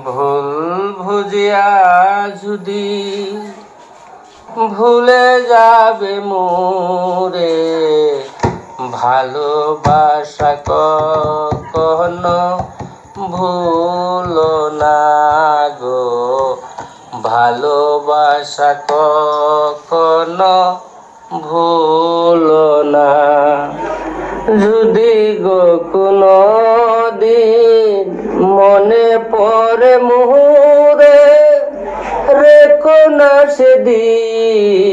ভুল ভুজিয়া যদি ভুলে যাবে মোরে, ভালোবাসা কখনো ভুলো না গো, ভালোবাসা কখনো ভুলো না। যদি গো কোনো দিন মনে পড়ে মোরে, রেখো না সেদিন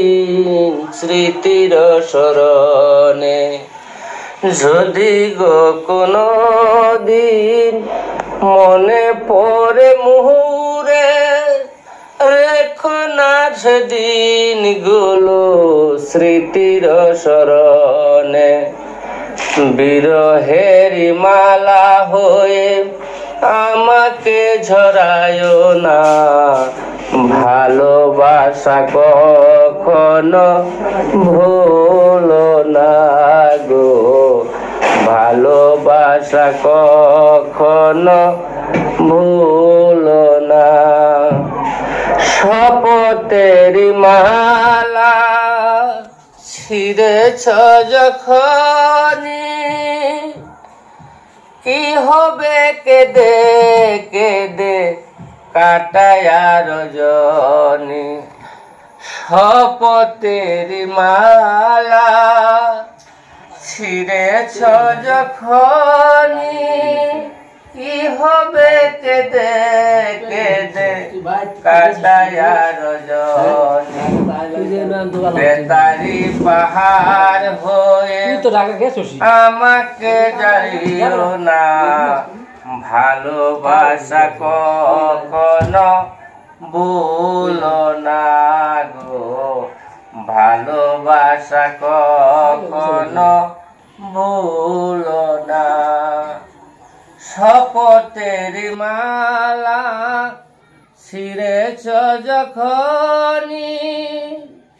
স্মৃতির স্মরণে। যদি গো কোনো দিন মনে পড়ে মোরে, রেখো না সেদিন গুলো স্মৃতির স্মরণে। বিরহের মালা হয়ে আমাকে ঝরায় না, ভালোবাসা কখনো ভুলো না গো, ভালোবাসা কখনো ভুলো না। শপথের মালা ছিঁড়েছ যখনি, কি হবে কেঁদে কেঁদে কাটায় রজনী। শপথের মালা ছিঁড়েছ যখনি, কি হবে কেঁদে কেঁদে কাটায় রজনী। বেতারি পাহাড় হয়ে আমাকে জানিও না, ভালোবাসা কখনো ভুলো না গো, ভালোবাসা কখনো ভুলো না। শপথের মালা ছিঁড়েছ যখনি,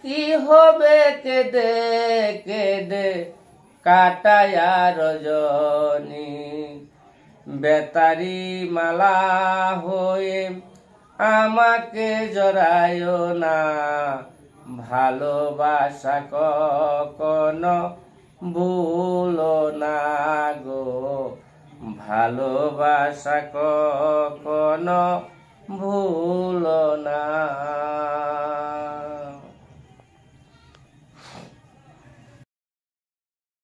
কি হবে কেঁদে কেঁদে কাটায় রজনী। বেতারি মালা হয়ে আমাকে জড়ায় না, ভালোবাসা কখনো ভুলো না গো, ভালোবাসা কখনো ভুলো না।